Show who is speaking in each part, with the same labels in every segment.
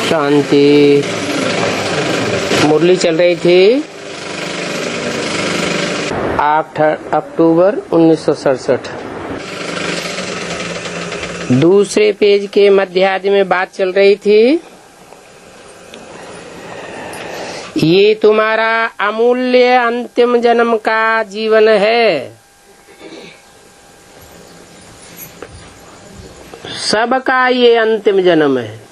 Speaker 1: शांति। मुरली चल रही थी 8 अक्टूबर 1967। दूसरे पेज के मध्यार्ध में बात चल रही थी, ये तुम्हारा अमूल्य अंतिम जन्म का जीवन है। सबका ये अंतिम जन्म है।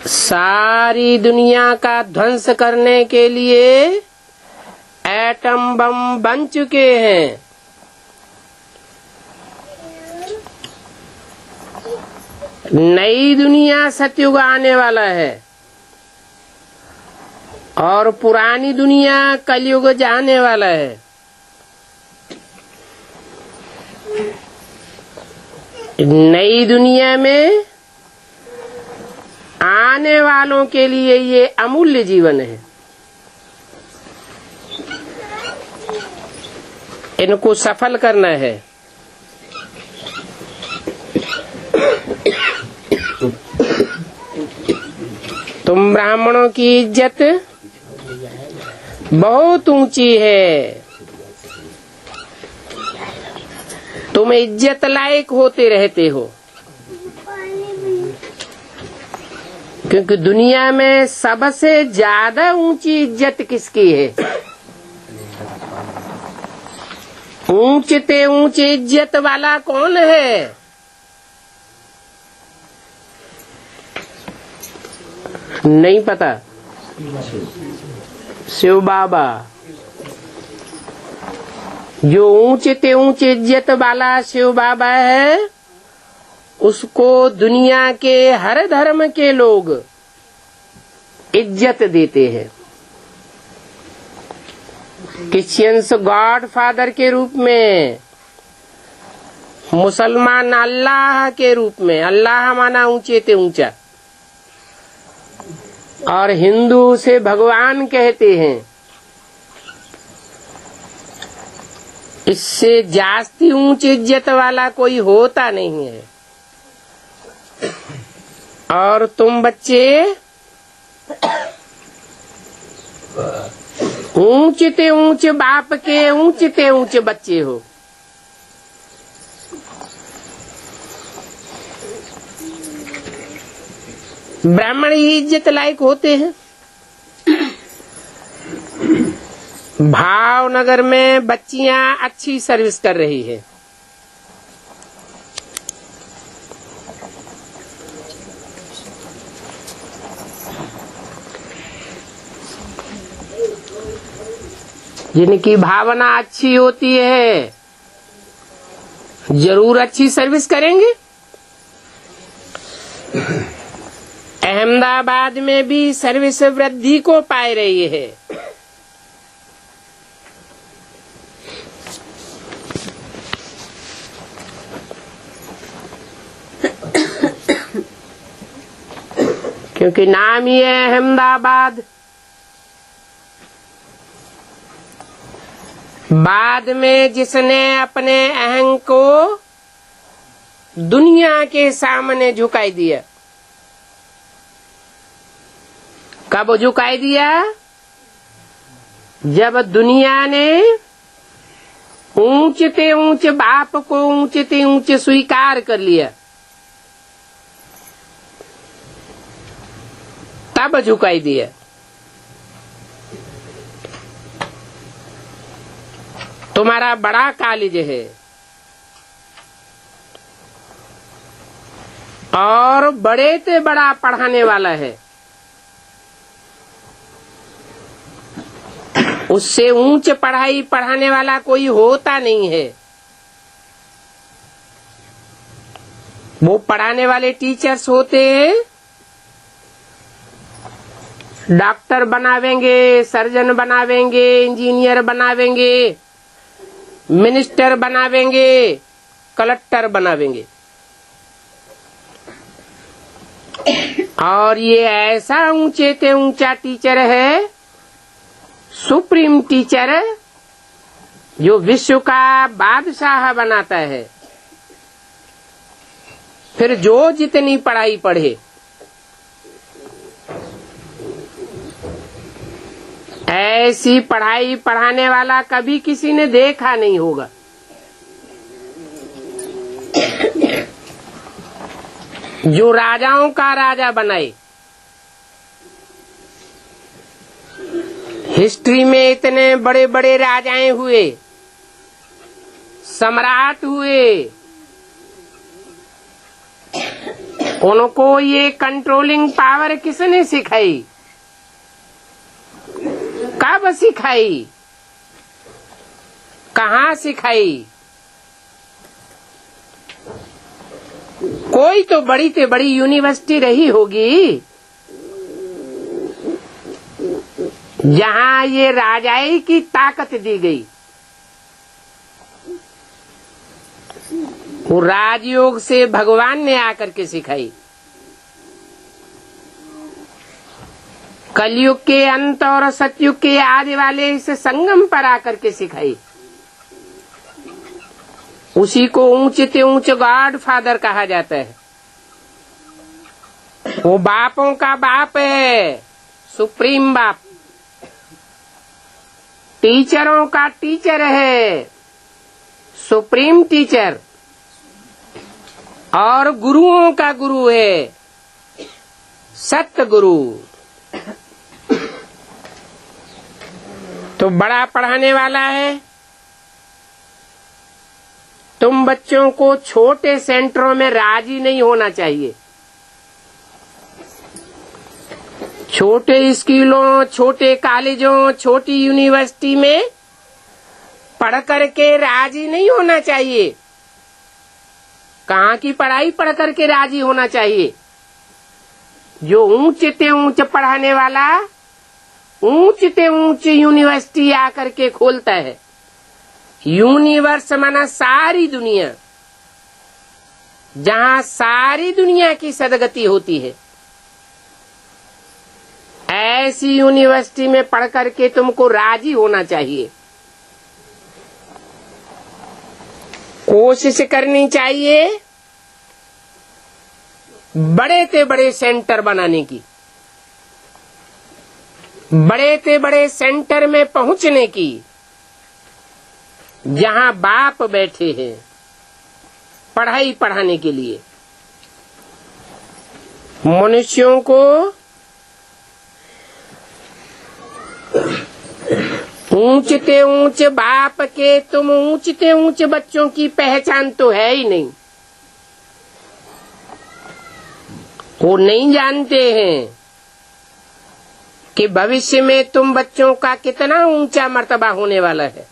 Speaker 1: सारी दुनिया का ध्वंस करने के लिए एटम बम बन चुके हैं। नई दुनिया सतयुग आने वाला है और पुरानी दुनिया कलयुग जाने वाला है। नई दुनिया में आने वालों के लिए ये अमूल्य जीवन है। इनको सफल करना है। तुम ब्राह्मणों की इज्जत बहुत ऊंची है। तुम इज्जत लायक होते रहते हो, क्योंकि दुनिया में सबसे ज्यादा ऊंची इज्जत किसकी है? ऊंचते ऊंचे इज्जत वाला कौन है? नहीं पता। शिव बाबा। जो ऊंचते ऊंचे इज्जत वाला शिव बाबा है, उसको दुनिया के हर धर्म के लोग इज्जत देते हैं। क्रिश्चियंस गॉड फादर के रूप में, मुसलमान अल्लाह के रूप में। अल्लाह माना ऊंचे ते ऊंचा, और हिंदू उसे भगवान कहते हैं। इससे जास्ती ऊंची इज्जत वाला कोई होता नहीं है। और तुम बच्चे ऊंचते ऊंचे बाप के ऊंचते ऊंचे बच्चे हो। ब्राह्मण ही इज्जत लायक होते हैं। भावनगर में बच्चियां अच्छी सर्विस कर रही है। जिनकी भावना अच्छी होती है जरूर अच्छी सर्विस करेंगे। अहमदाबाद में भी सर्विस वृद्धि को पाई रही है। क्योंकि नाम ही है अहमदाबाद। बाद में जिसने अपने अहं को दुनिया के सामने झुकाई दिया। कब झुकाई दिया? जब दुनिया ने ऊंचते ऊंचे बाप को ऊंचते ऊंचे स्वीकार कर लिया, तब झुकाई दिया। तुम्हारा बड़ा कॉलेज है और बड़े से बड़ा पढ़ाने वाला है, उससे ऊंच पढ़ाई पढ़ाने वाला कोई होता नहीं है। वो पढ़ाने वाले टीचर्स होते हैं, डॉक्टर बनावेंगे, सर्जन बनावेंगे, इंजीनियर बनावेंगे, मिनिस्टर बनावेंगे, कलेक्टर बनावेंगे। और ये ऐसा ऊंचे से ऊंचा टीचर है, सुप्रीम टीचर, जो विश्व का बादशाह बनाता है। फिर जो जितनी पढ़ाई पढ़े, ऐसी पढ़ाई पढ़ाने वाला कभी किसी ने देखा नहीं होगा। जो राजाओं का राजा बनाए, हिस्ट्री में इतने बड़े बड़े राजाएं हुए, सम्राट हुए, उनको ये कंट्रोलिंग पावर किसने सिखाई? कब सिखाई? कहाँ सिखाई? कोई तो बड़ी से बड़ी यूनिवर्सिटी रही होगी जहाँ ये राजाई की ताकत दी गई। वो राजयोग से भगवान ने आकर के सिखाई। कलयुग के अंत और सतयुग के आदि वाले इस संगम पर आकर के सिखाई। उसी को ऊंचे से ऊंच गॉड फादर कहा जाता है। वो बापों का बाप है, सुप्रीम बाप। टीचरों का टीचर है, सुप्रीम टीचर। और गुरुओं का गुरु है, सत्य गुरु। तो बड़ा पढ़ाने वाला है। तुम बच्चों को छोटे सेंटरों में राजी नहीं होना चाहिए। छोटे स्कूलों, छोटे कॉलेजों, छोटी यूनिवर्सिटी में पढ़ करके राजी नहीं होना चाहिए। कहाँ की पढ़ाई पढ़ करके राजी होना चाहिए? जो ऊंचे से ऊंच पढ़ाने वाला ऊंचे से ऊंच यूनिवर्सिटी आकर के खोलता है। यूनिवर्स माना सारी दुनिया, जहाँ सारी दुनिया की सदगति होती है। ऐसी यूनिवर्सिटी में पढ़ करके तुमको राजी होना चाहिए। कोशिश करनी चाहिए बड़े से बड़े सेंटर बनाने की, बड़े से बड़े सेंटर में पहुंचने की, जहां बाप बैठे हैं पढ़ाई पढ़ाने के लिए। मनुष्यों को ऊंचे से ऊंचे बाप के तुम ऊंचे से ऊंचे बच्चों की पहचान तो है ही नहीं। वो नहीं जानते हैं कि भविष्य में तुम बच्चों का कितना ऊंचा मर्तबा होने वाला है।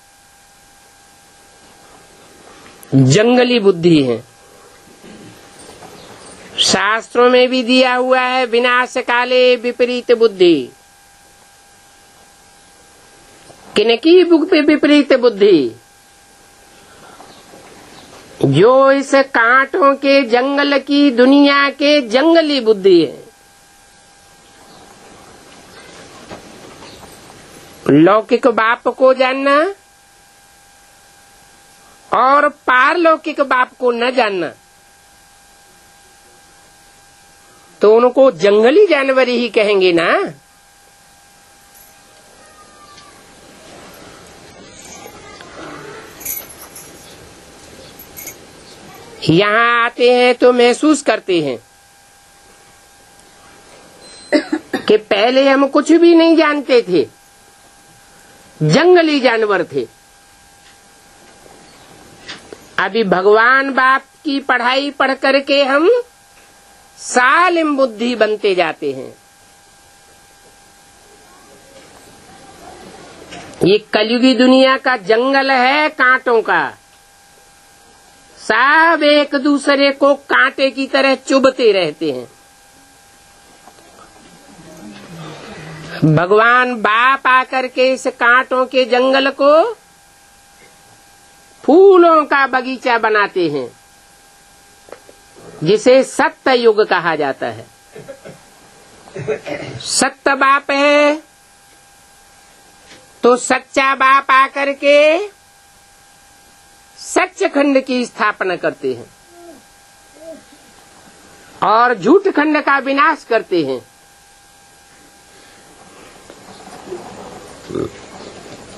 Speaker 1: जंगली बुद्धि है। शास्त्रों में भी दिया हुआ है, विनाश काले विपरीत बुद्धि। किनकी विपरीत बुद्धि? जो इस कांटों के जंगल की दुनिया के जंगली बुद्धि है। लौकिक बाप को जानना और पारलौकिक बाप को न जानना, तो उनको जंगली जानवर ही कहेंगे ना। यहाँ आते हैं तो महसूस करते हैं कि पहले हम कुछ भी नहीं जानते थे, जंगली जानवर थे। अभी भगवान बाप की पढ़ाई पढ़ करके हम सालिम बुद्धि बनते जाते हैं। ये कलयुगी दुनिया का जंगल है कांटों का। सब एक दूसरे को कांटे की तरह चुभते रहते हैं। भगवान बाप आकर के इस कांटों के जंगल को फूलों का बगीचा बनाते हैं, जिसे सत्य युग कहा जाता है। सत्य बाप है तो सच्चा बाप आकर के सच्चखंड की स्थापना करते हैं। और झूठ खंड का विनाश करते हैं।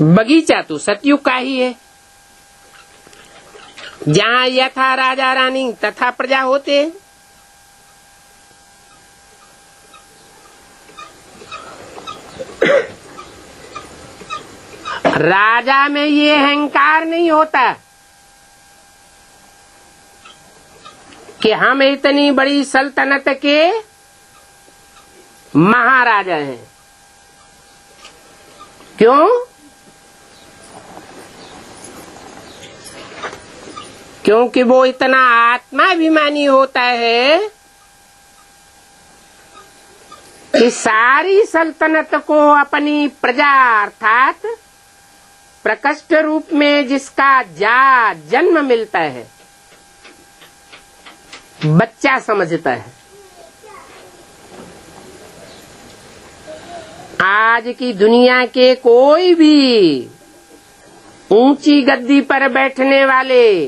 Speaker 1: बगीचा तो सतयुग का ही है, जहाँ यथा राजा रानी तथा प्रजा होते हैं। राजा में ये अहंकार नहीं होता कि हम इतनी बड़ी सल्तनत के महाराजा हैं। क्यों? क्योंकि वो इतना आत्माभिमानी होता है कि सारी सल्तनत को अपनी प्रजा अर्थात प्रकृष्ट रूप में जिसका जन्म मिलता है बच्चा समझता है। आज की दुनिया के कोई भी ऊंची गद्दी पर बैठने वाले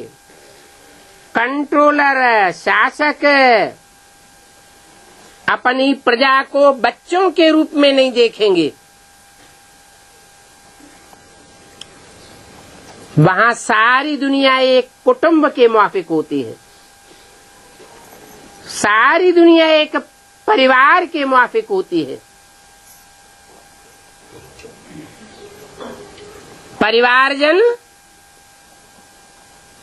Speaker 1: कंट्रोलर शासक अपनी प्रजा को बच्चों के रूप में नहीं देखेंगे। वहाँ सारी दुनिया एक कुटुंब के मुआफिक होती है, सारी दुनिया एक परिवार के मुआफिक होती है। परिवारजन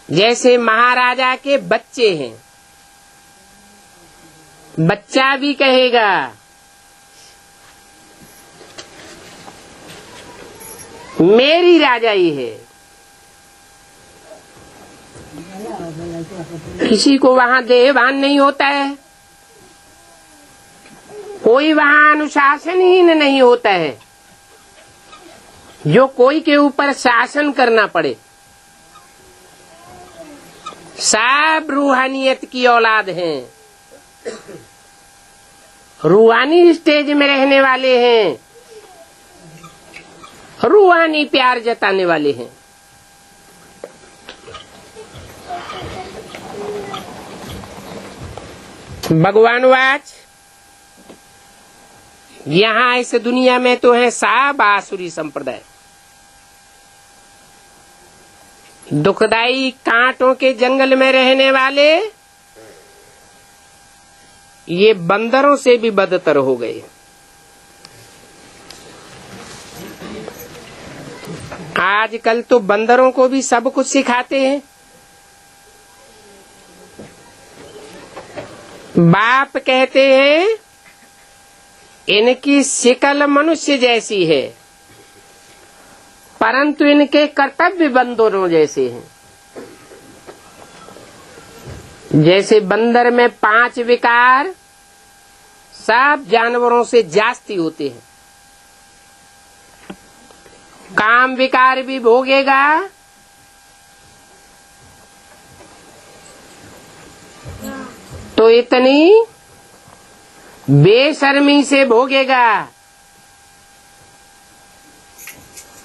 Speaker 1: जैसे महाराजा के बच्चे हैं। बच्चा भी कहेगा मेरी राजाई है। किसी को वहाँ देहभान नहीं होता है, कोई वहाँ अनुशासनहीन नहीं होता है जो कोई के ऊपर शासन करना पड़े। सब रूहानियत की औलाद हैं, रूहानी स्टेज में रहने वाले हैं, रूहानी प्यार जताने वाले हैं। भगवान वाच यहाँ इस दुनिया में तो है सब आसुरी संप्रदाय। दुखदाई कांटों के जंगल में रहने वाले ये बंदरों से भी बदतर हो गए। आजकल तो बंदरों को भी सब कुछ सिखाते हैं। बाप कहते हैं इनकी शिकल मनुष्य जैसी है परंतु इनके कर्तव्य बंदरों जैसे हैं। जैसे बंदर में 5 विकार सब जानवरों से जास्ती होते हैं। काम विकार भी भोगेगा, तो इतनी बेशर्मी से भोगेगा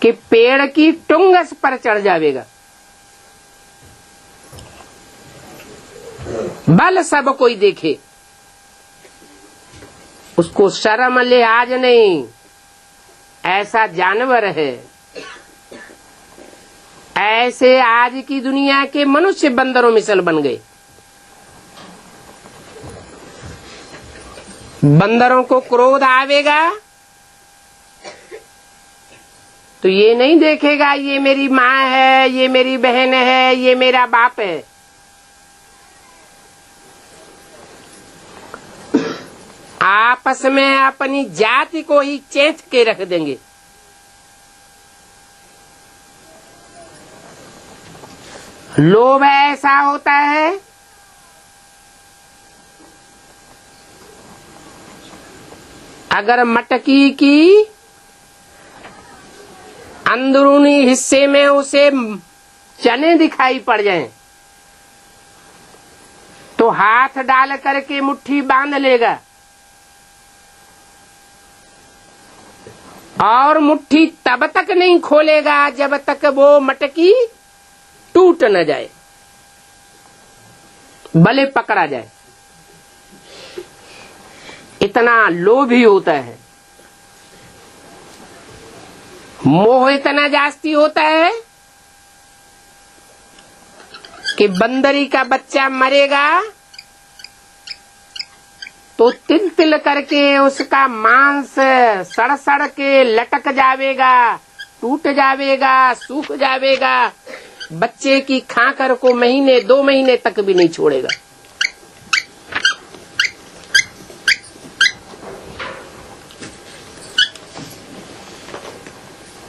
Speaker 1: कि पेड़ की टुंगस पर चढ़ जाएगा। भल सब कोई देखे, उसको शर्म लिहाज नहीं, ऐसा जानवर है। ऐसे आज की दुनिया के मनुष्य बंदरों मिसल बन गए। बंदरों को क्रोध आवेगा तो ये नहीं देखेगा ये मेरी माँ है, ये मेरी बहन है, ये मेरा बाप है। आपस में अपनी जाति को ही चेत के रख देंगे। लोभ ऐसा होता है अगर मटकी की अंदरूनी हिस्से में उसे चने दिखाई पड़ जाएं, तो हाथ डाल करके मुट्ठी बांध लेगा और मुट्ठी तब तक नहीं खोलेगा जब तक वो मटकी टूट न जाए, भले पकड़ा जाए। इतना लोभी होता है, मोह इतना जास्ती होता है कि बंदरी का बच्चा मरेगा तो तिल तिल करके उसका मांस सड़ सड़ के लटक जावेगा, टूट जावेगा, सूख जावेगा। बच्चे की खाकर को महीने 2 महीने तक भी नहीं छोड़ेगा।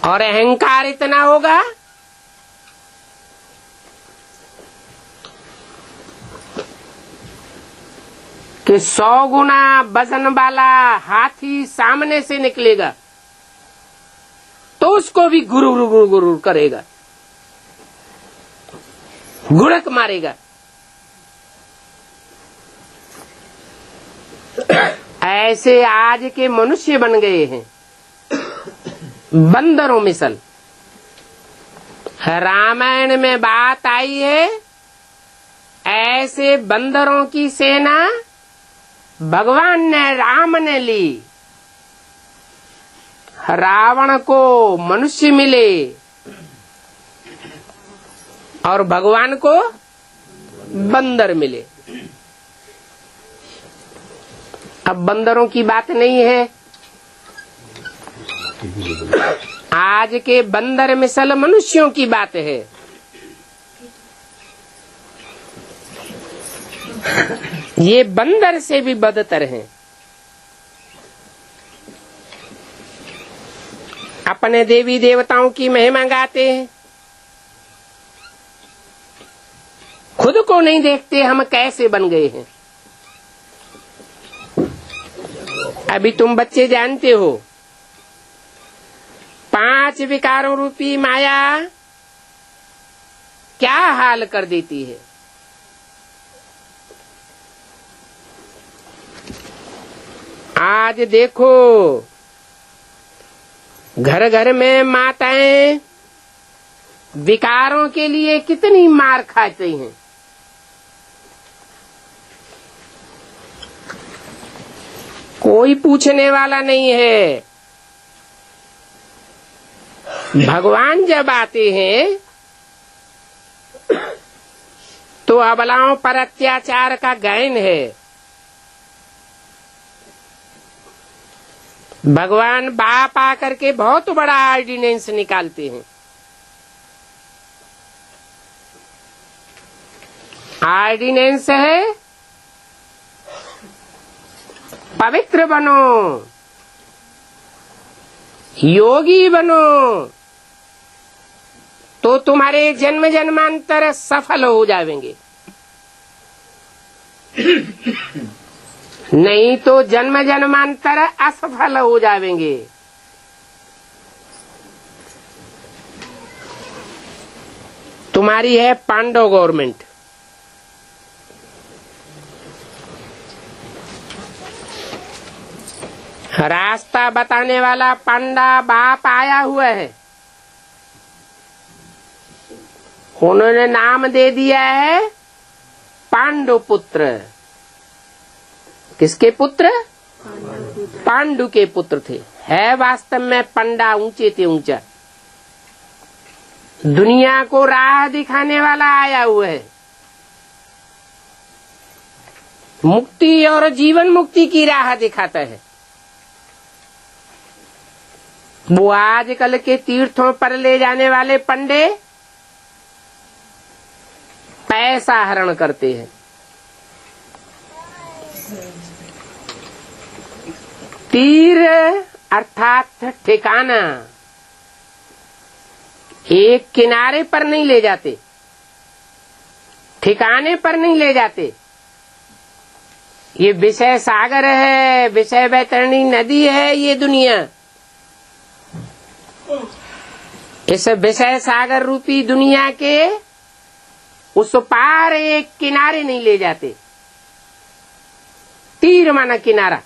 Speaker 1: और अहंकार इतना होगा कि 100 गुना वजन वाला हाथी सामने से निकलेगा तो उसको भी गुरुर गुरुर गुरुर करेगा, गुड़क मारेगा। ऐसे आज के मनुष्य बन गए हैं, बंदरों मिसल। रामायण में बात आई है, ऐसे बंदरों की सेना भगवान ने, राम ने ली। रावण को मनुष्य मिले और भगवान को बंदर मिले। अब बंदरों की बात नहीं है, आज के बंदर मिसल मनुष्यों की बात है। ये बंदर से भी बदतर हैं। अपने देवी देवताओं की महिमा गाते हैं, खुद को नहीं देखते हम कैसे बन गए हैं। अभी तुम बच्चे जानते हो 5 विकारों रूपी माया क्या हाल कर देती है। आज देखो घर घर में माताएं विकारों के लिए कितनी मार खाती हैं। कोई पूछने वाला नहीं है। भगवान जब आते हैं तो अबलाओं पर अत्याचार का गायन है। भगवान बाप आकर के बहुत बड़ा ऑर्डिनेंस निकालते हैं। ऑर्डिनेंस है पवित्र बनो, योगी बनो, तो तुम्हारे जन्म जन्मांतर सफल हो जाएंगे। नहीं तो जन्म जन्मांतर असफल हो जाएंगे। तुम्हारी है पांडव गवर्नमेंट। रास्ता बताने वाला पांडा बाप आया हुआ है। उन्होंने नाम दे दिया है पांडु पुत्र। किसके पुत्र? पांडु के पुत्र थे। है वास्तव में पंडा ऊंचे थे ऊंचा। दुनिया को राह दिखाने वाला आया हुआ है। मुक्ति और जीवन मुक्ति की राह दिखाता है। वो आजकल के तीर्थों पर ले जाने वाले पंडे पैसा हरण करते हैं। तीर अर्थात ठिकाना एक किनारे पर नहीं ले जाते, ठिकाने पर नहीं ले जाते। ये विषय सागर है, विषय वैतरणी नदी है ये दुनिया। इस विषय सागर रूपी दुनिया के उस पार एक किनारे नहीं ले जाते। तीर माना किनारा।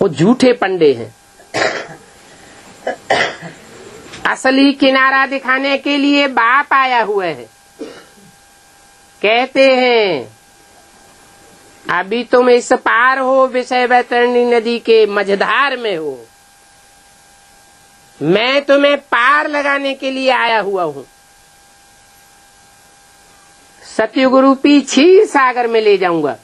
Speaker 1: वो झूठे पंडे हैं। असली किनारा दिखाने के लिए बाप आया हुआ है। कहते हैं अभी तुम इस पार हो, विषय वैतरणी नदी के मझधार में हो। मैं तुम्हें पार लगाने के लिए आया हुआ हूँ। सतयुग रूपी क्षीर सागर में ले जाऊंगा।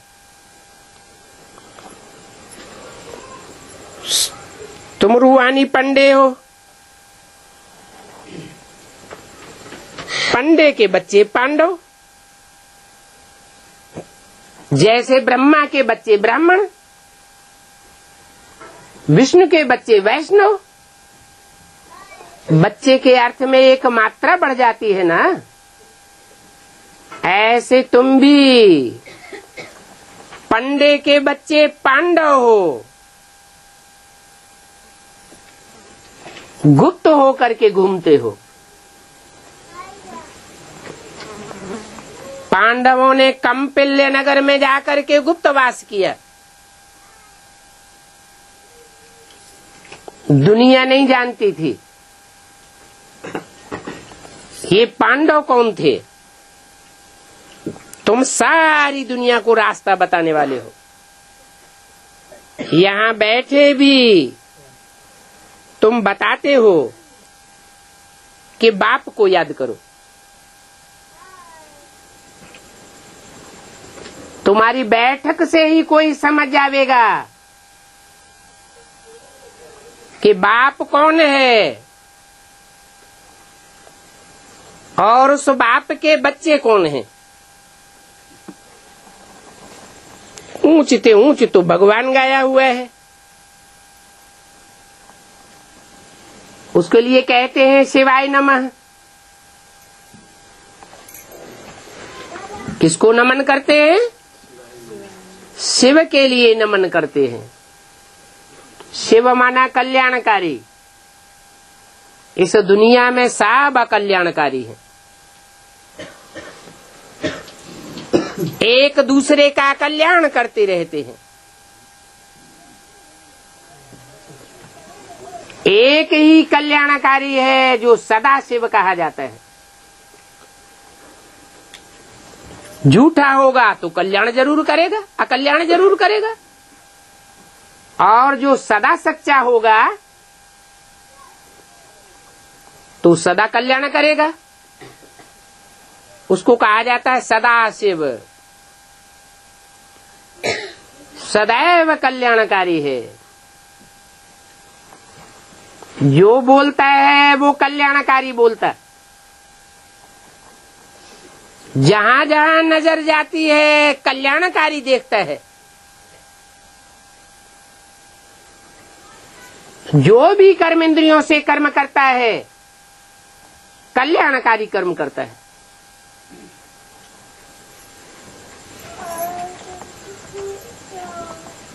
Speaker 1: तुम रूहानी पंडे हो, पंडे के बच्चे पांडव, जैसे ब्रह्मा के बच्चे ब्राह्मण, विष्णु के बच्चे वैष्णव। बच्चे के अर्थ में एक मात्रा बढ़ जाती है ना, ऐसे तुम भी पंडे के बच्चे पांडव हो, गुप्त हो करके घूमते हो। पांडवों ने कम्पिल्य नगर में जाकर के गुप्तवास किया। दुनिया नहीं जानती थी ये पांडव कौन थे। तुम सारी दुनिया को रास्ता बताने वाले हो। यहाँ बैठे भी तुम बताते हो कि बाप को याद करो। तुम्हारी बैठक से ही कोई समझ जाएगा कि बाप कौन है और उस बाप के बच्चे कौन हैं। ऊंचते ऊंच तो भगवान गाया हुआ है, उसके लिए कहते हैं शिवाय नमः। किसको नमन करते हैं? शिव के लिए नमन करते हैं। शिव माना कल्याणकारी। इस दुनिया में सब अकल्याणकारी है। एक दूसरे का कल्याण करते रहते हैं। एक ही कल्याणकारी है जो सदा शिव कहा जाता है। झूठा होगा तो कल्याण जरूर करेगा, अकल्याण जरूर करेगा। और जो सदा सच्चा होगा तो सदा कल्याण करेगा। उसको कहा जाता है सदा शिव, सदैव कल्याणकारी है। जो बोलता है वो कल्याणकारी बोलता है। जहां जहां नजर जाती है कल्याणकारी देखता है। जो भी कर्म इंद्रियों से कर्म करता है कल्याणकारी कर्म करता है।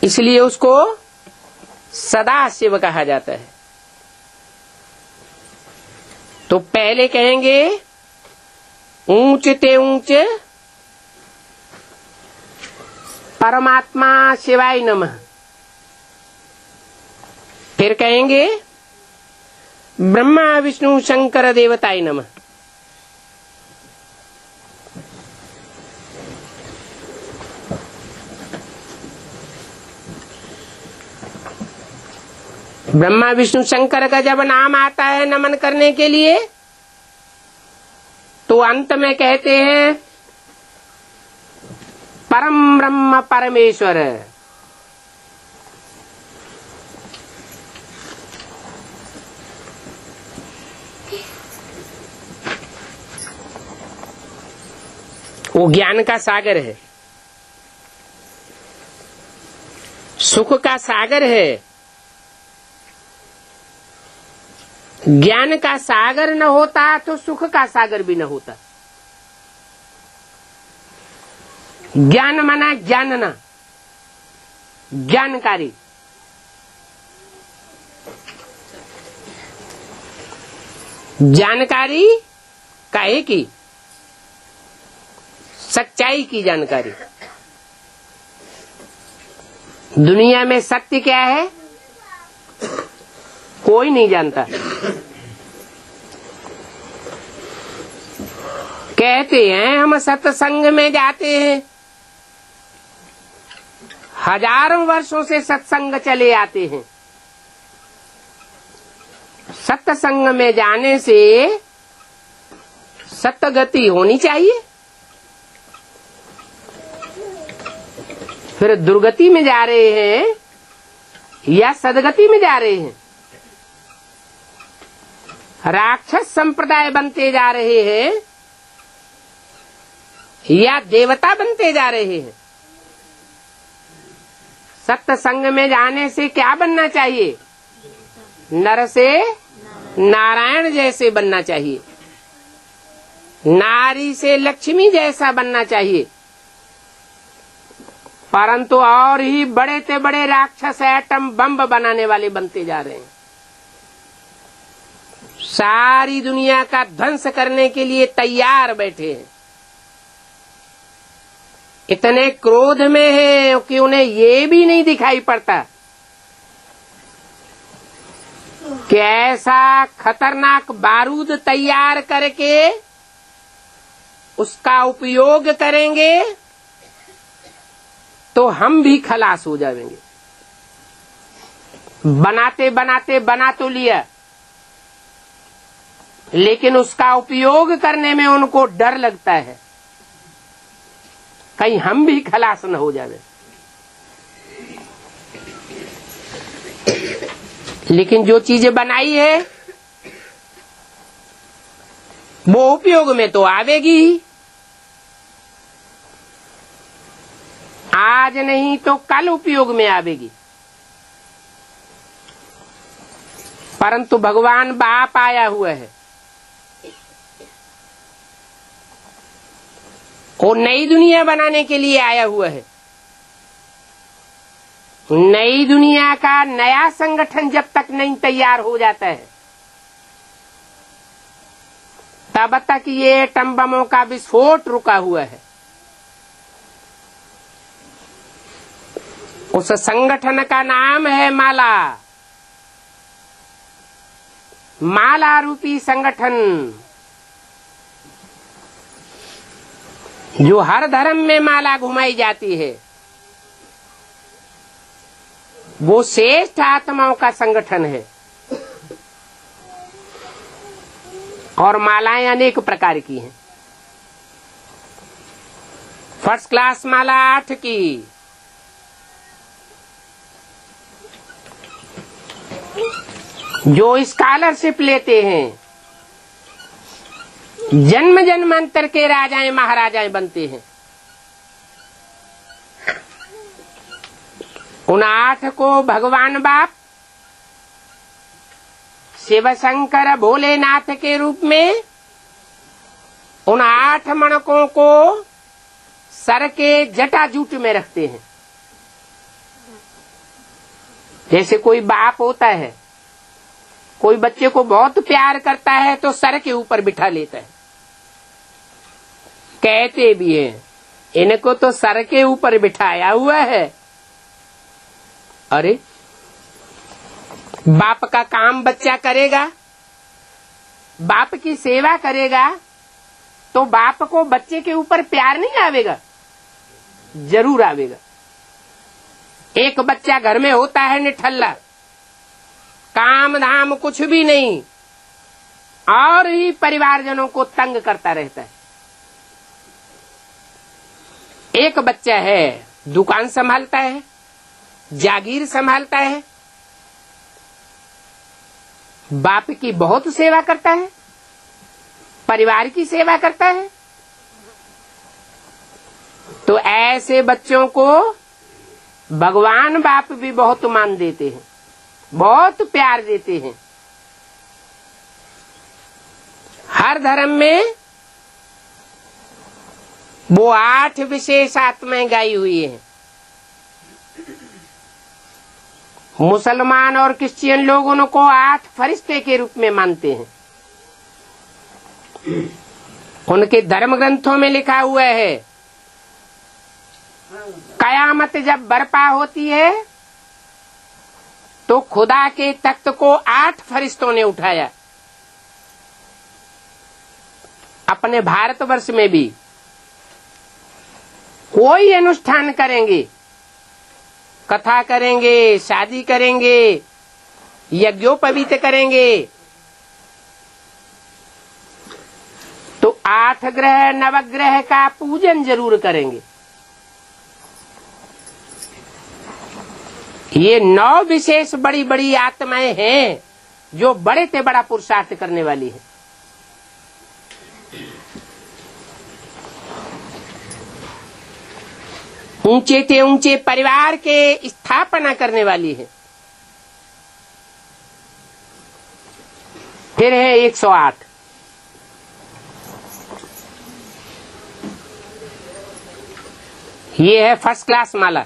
Speaker 1: इसलिए उसको सदा शिव कहा जाता है। तो पहले कहेंगे ऊंचते ऊंच परमात्मा शिवाय नमः। फिर कहेंगे ब्रह्मा विष्णु शंकर देवताय नमः। ब्रह्मा विष्णु शंकर का जब नाम आता है नमन करने के लिए तो अंत में कहते हैं परम ब्रह्म परमेश्वर। वो ज्ञान का सागर है, सुख का सागर है। ज्ञान का सागर न होता तो सुख का सागर भी न होता। ज्ञान माना जानना, जानकारी। जानकारी काहे की? सच्चाई की जानकारी। दुनिया में सत्य क्या है कोई नहीं जानता। कहते हैं हम सत्संग में जाते हैं, हजारों वर्षों से सत्संग चले आते हैं। सत्संग में जाने से सत्गति होनी चाहिए, फिर दुर्गति में जा रहे हैं या सदगति में जा रहे हैं। राक्षस संप्रदाय बनते जा रहे हैं या देवता बनते जा रहे हैं। सत्संग में जाने से क्या बनना चाहिए? नर से नारायण जैसे बनना चाहिए, नारी से लक्ष्मी जैसा बनना चाहिए। परंतु और ही बड़े से बड़े राक्षस एटम बम बनाने वाले बनते जा रहे हैं। सारी दुनिया का ध्वंस करने के लिए तैयार बैठे हैं। इतने क्रोध में हैं कि उन्हें ये भी नहीं दिखाई पड़ता कि ऐसा खतरनाक बारूद तैयार करके उसका उपयोग करेंगे तो हम भी खलास हो जाएंगे। बनाते बनाते बना तो लिया, लेकिन उसका उपयोग करने में उनको डर लगता है, कहीं हम भी खलास न हो जाए। लेकिन जो चीजें बनाई है वो उपयोग में तो आवेगी ही। आज नहीं तो कल उपयोग में आवेगी। परंतु भगवान बाप आया हुआ है, वो नई दुनिया बनाने के लिए आया हुआ है। नई दुनिया का नया संगठन जब तक नहीं तैयार हो जाता है तब तक ये एटम बमों का विस्फोट रुका हुआ है। उस संगठन का नाम है माला। माला रूपी संगठन जो हर धर्म में माला घुमाई जाती है, वो श्रेष्ठ आत्माओं का संगठन है। और मालाएं अनेक प्रकार की हैं। फर्स्ट क्लास माला 8 की, जो स्कॉलरशिप लेते हैं, जन्म जन्मांतर के राजाएं महाराजाएं बनते हैं। उन 8 को भगवान बाप शिव शंकर भोलेनाथ के रूप में उन 8 मणकों को सर के जटाजूट में रखते हैं। जैसे कोई बाप होता है, कोई बच्चे को बहुत प्यार करता है तो सर के ऊपर बिठा लेता है। कहते भी हैं इनको तो सर के ऊपर बिठाया हुआ है। अरे बाप का काम बच्चा करेगा, बाप की सेवा करेगा तो बाप को बच्चे के ऊपर प्यार नहीं आवेगा? जरूर आवेगा। एक बच्चा घर में होता है निठल्ला, काम धाम कुछ भी नहीं, और ही परिवारजनों को तंग करता रहता है। एक बच्चा है दुकान संभालता है, जागीर संभालता है, बाप की बहुत सेवा करता है, परिवार की सेवा करता है। तो ऐसे बच्चों को भगवान बाप भी बहुत मान देते हैं, बहुत प्यार देते हैं। हर धर्म में वो 8 विशेष आत्माएं गाई हुई हैं। मुसलमान और क्रिश्चियन लोग उनको 8 फरिश्ते के रूप में मानते हैं। उनके धर्म ग्रंथों में लिखा हुआ है, कयामत जब बर्पा होती है तो खुदा के तख्त को 8 फरिश्तों ने उठाया। अपने भारतवर्ष में भी कोई अनुष्ठान करेंगे कथा करेंगे, शादी करेंगे, यज्ञोपवीत करेंगे, तो 8 ग्रह नवग्रह का पूजन जरूर करेंगे। ये 9 विशेष बड़ी बड़ी आत्माएं हैं जो बड़े से बड़ा पुरुषार्थ करने वाली है। ऊंचे से ऊंचे परिवार के स्थापना करने वाली है। फिर है 108। ये है फर्स्ट क्लास माला।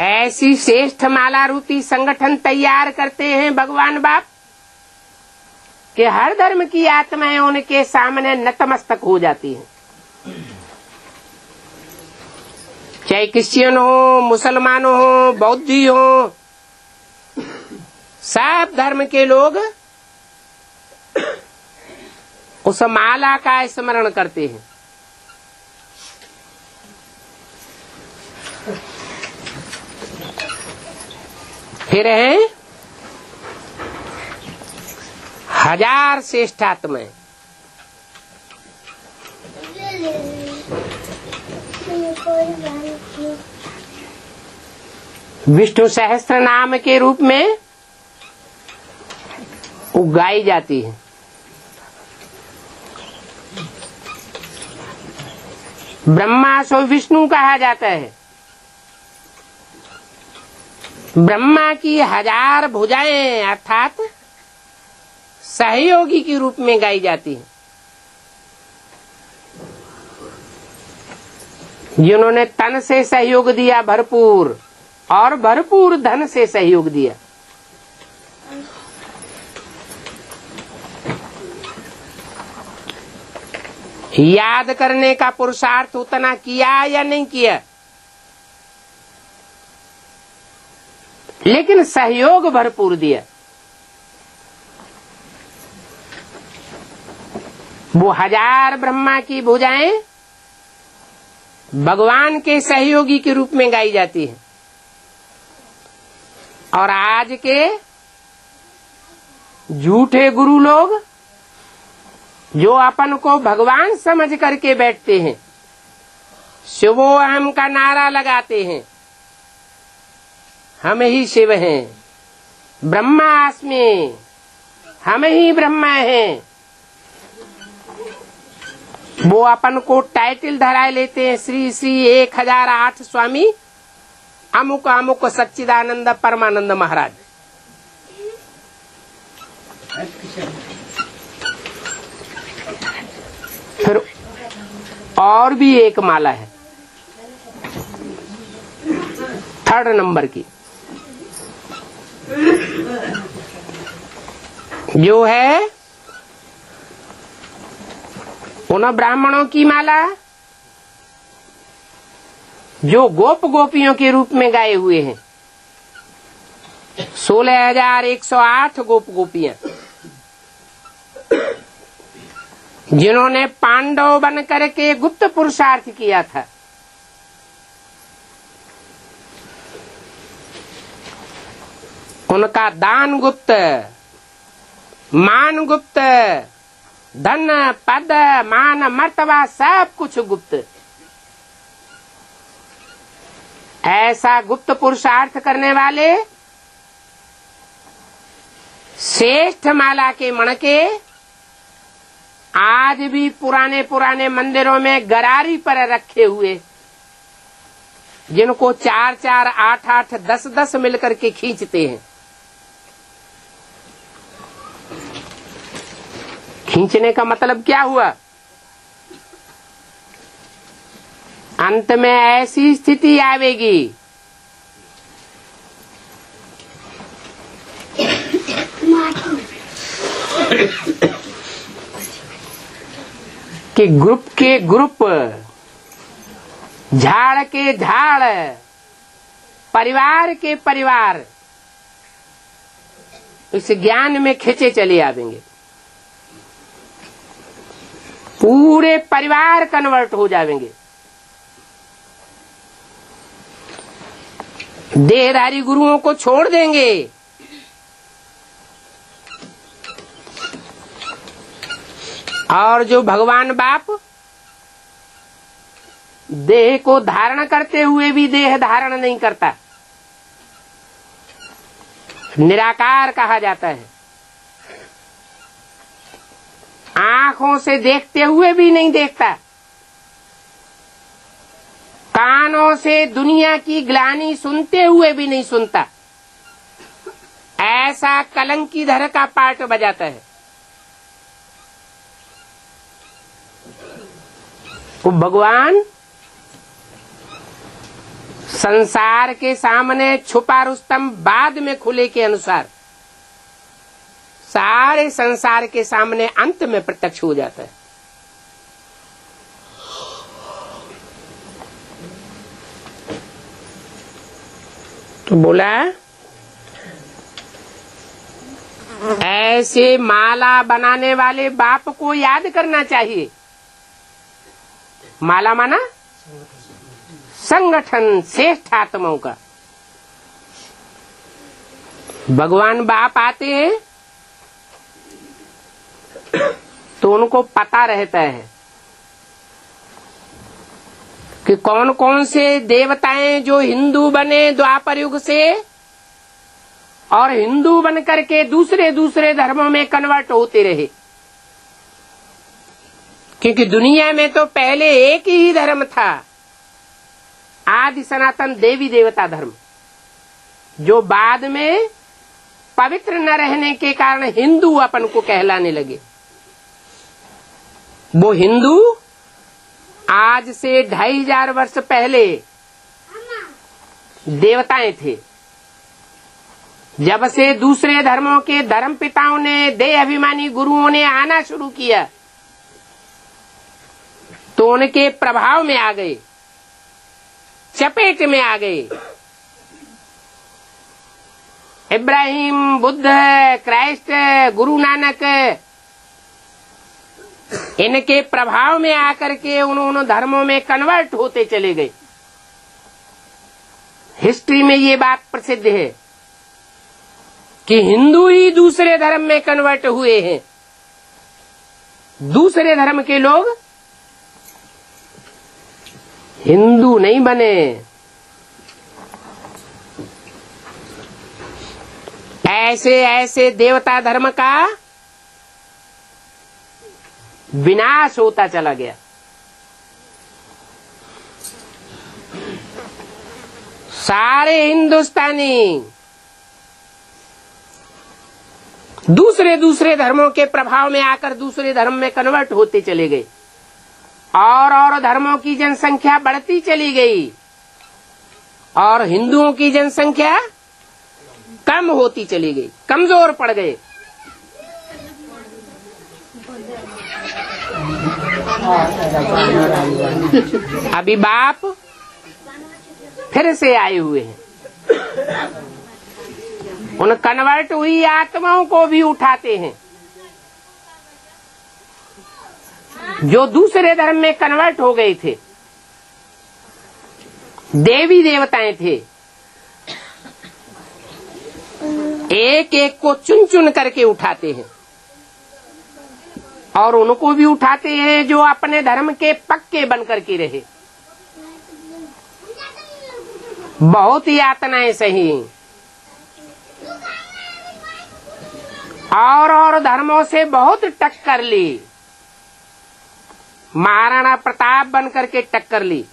Speaker 1: ऐसी श्रेष्ठ माला रूपी संगठन तैयार करते हैं भगवान बाप कि हर धर्म की आत्माएं उनके सामने नतमस्तक हो जाती हैं। चाहे क्रिश्चियन हो, मुसलमान हो, बौद्धी हो, सब धर्म के लोग उस माला का स्मरण करते हैं। फिर है 1000 श्रेष्ठात्माएं। विष्णु सहस्त्र नाम के रूप में उगाई जाती है। ब्रह्मा सो विष्णु कहा जाता है। ब्रह्मा की 1000 भुजाएं अर्थात सहयोगी के रूप में गाई जाती है, जिन्होंने तन से सहयोग दिया भरपूर और भरपूर धन से सहयोग दिया। याद करने का पुरुषार्थ उतना किया या नहीं किया, लेकिन सहयोग भरपूर दिया। वो 1000 ब्रह्मा की भुजाएं भगवान के सहयोगी के रूप में गाई जाती है। और आज के झूठे गुरु लोग जो अपन को भगवान समझ करके बैठते हैं, शिवोहम का नारा लगाते हैं, हम ही शिव हैं, ब्रह्मास्मि, हम ही ब्रह्मा हैं। वो अपन को टाइटल धराए लेते हैं, श्री श्री 1008 स्वामी अमुक अमुक सच्चिदानंद परमानंद महाराज। फिर और भी एक माला है 3rd नंबर की, जो है उन ब्राह्मणों की माला जो गोप गोपियों के रूप में गाए हुए हैं। 16,108 गोप गोपियां, जिन्होंने पांडव बन करके गुप्त पुरुषार्थ किया था। उनका दान गुप्त, मान गुप्त, धन पद मान मर्तबा सब कुछ गुप्त। ऐसा गुप्त पुरुषार्थ करने वाले श्रेष्ठ माला के मणके आज भी पुराने पुराने मंदिरों में गरारी पर रखे हुए, जिनको 4-4, 8-8, 10-10 मिलकर के खींचते हैं। खींचने का मतलब क्या हुआ? अंत में ऐसी स्थिति आवेगी कि ग्रुप के ग्रुप, झाड़ के झाड़, परिवार के परिवार इस ज्ञान में खींचे चले आवेंगे। पूरे परिवार कन्वर्ट हो जाएंगे। देहधारी गुरुओं को छोड़ देंगे और जो भगवान बाप देह को धारण करते हुए भी देह धारण नहीं करता, निराकार कहा जाता है। आंखों से देखते हुए भी नहीं देखता, कानों से दुनिया की ग्लानि सुनते हुए भी नहीं सुनता, ऐसा कलंकीधर का पार्ट बजाता है। वो भगवान संसार के सामने छुपा रुस्तम बाद में खुले के अनुसार सारे संसार के सामने अंत में प्रत्यक्ष हो जाता है। तो बोला ऐसे माला बनाने वाले बाप को याद करना चाहिए। माला माना संगठन श्रेष्ठ आत्माओं का। भगवान बाप आते हैं तो उनको पता रहता है कि कौन कौन से देवताएं जो हिंदू बने द्वापर युग से और हिंदू बन करके दूसरे दूसरे धर्मों में कन्वर्ट होते रहे। क्योंकि दुनिया में तो पहले एक ही धर्म था, आदि सनातन देवी देवता धर्म, जो बाद में पवित्र न रहने के कारण हिंदू अपन को कहलाने लगे। वो हिंदू आज से 2500 वर्ष पहले देवताएं थे। जब से दूसरे धर्मों के धर्म पिताओं ने, देह अभिमानी गुरुओं ने आना शुरू किया तो उनके प्रभाव में आ गए, चपेट में आ गए। इब्राहिम, बुद्ध, क्राइस्ट, गुरु नानक, इनके प्रभाव में आकर के उन्होंने धर्मों में कन्वर्ट होते चले गए। हिस्ट्री में ये बात प्रसिद्ध है कि हिंदू ही दूसरे धर्म में कन्वर्ट हुए हैं, दूसरे धर्म के लोग हिंदू नहीं बने। ऐसे ऐसे देवता धर्म का विनाश होता चला गया। सारे हिंदुस्तानी दूसरे दूसरे धर्मों के प्रभाव में आकर दूसरे धर्म में कन्वर्ट होते चले गए और धर्मों की जनसंख्या बढ़ती चली गई और हिंदुओं की जनसंख्या कम होती चली गई, कमजोर पड़ गए। अभी बाप फिर से आए हुए हैं, उन कन्वर्ट हुई आत्माओं को भी उठाते हैं। जो दूसरे धर्म में कन्वर्ट हो गए थे, देवी देवताएं थे, एक एक को चुन चुन करके उठाते हैं और उनको भी उठाते हैं जो अपने धर्म के पक्के बन करके रहे। बहुत यातनाएं सही और धर्मों से बहुत टक्कर ली। महाराणा प्रताप बन करके टक्कर ली,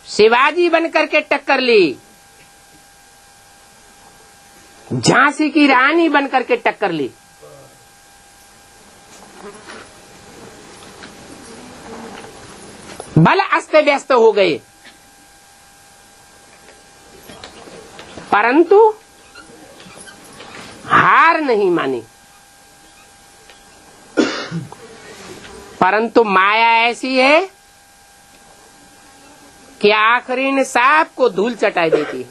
Speaker 1: शिवाजी बन करके टक्कर ली, झांसी की रानी बन करके टक्कर ली। बल अस्त व्यस्त हो गए, परंतु हार नहीं मानी। परंतु माया ऐसी है कि आखिरी ने सांप को धूल चटाई देती है।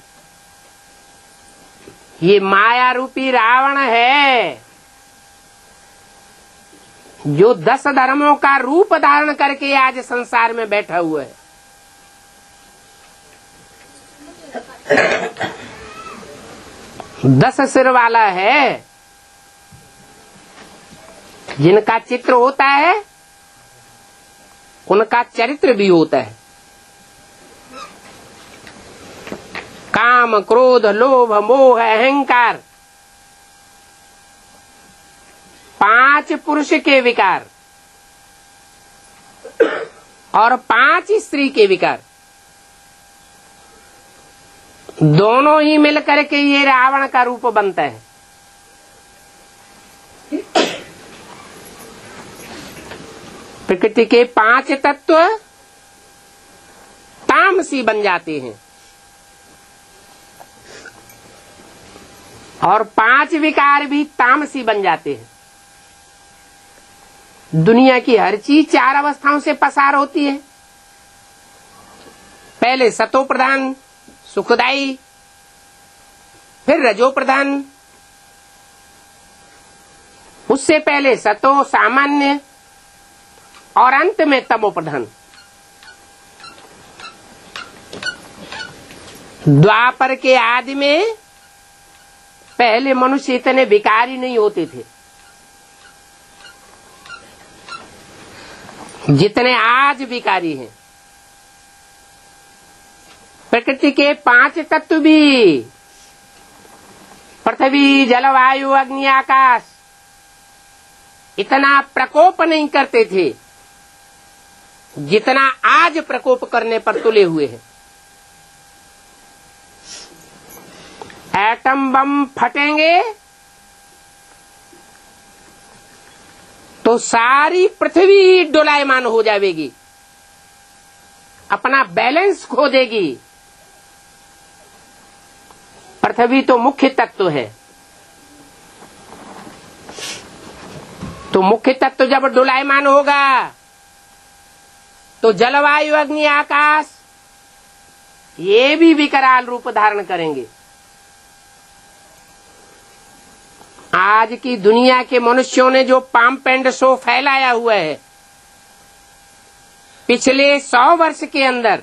Speaker 1: ये माया रूपी रावण है, जो 10 धर्मों का रूप धारण करके आज संसार में बैठा हुआ है। दस सिर वाला है, जिनका चित्र होता है उनका चरित्र भी होता है। काम, क्रोध, लोभ, मोह, अहंकार, 5 पुरुष के विकार और 5 स्त्री के विकार, दोनों ही मिलकर के ये रावण का रूप बनता है। प्रकृति के 5 तत्व तामसी बन जाते हैं और 5 विकार भी तामसी बन जाते हैं। दुनिया की हर चीज 4 अवस्थाओं से पसार होती है। पहले सतो प्रधान सुखदायी, फिर रजो प्रधान, उससे पहले सतो सामान्य और अंत में तमो प्रधान। द्वापर के आदि में पहले मनुष्य इतने विकारी नहीं होते थे जितने आज विकारी हैं। प्रकृति के 5 तत्व भी, पृथ्वी, जलवायु, अग्नि, आकाश, इतना प्रकोप नहीं करते थे जितना आज प्रकोप करने पर तुले हुए हैं। एटम बम फटेंगे तो सारी पृथ्वी डोलायमान हो जाएगी, अपना बैलेंस खो देगी। पृथ्वी तो मुख्य तत्व है, तो मुख्य तत्व जब डोलायमान होगा तो जलवायु, अग्नि, आकाश ये भी विकराल रूप धारण करेंगे। आज की दुनिया के मनुष्यों ने जो पंप एंड शो फैलाया हुआ है, पिछले 100 वर्ष के अंदर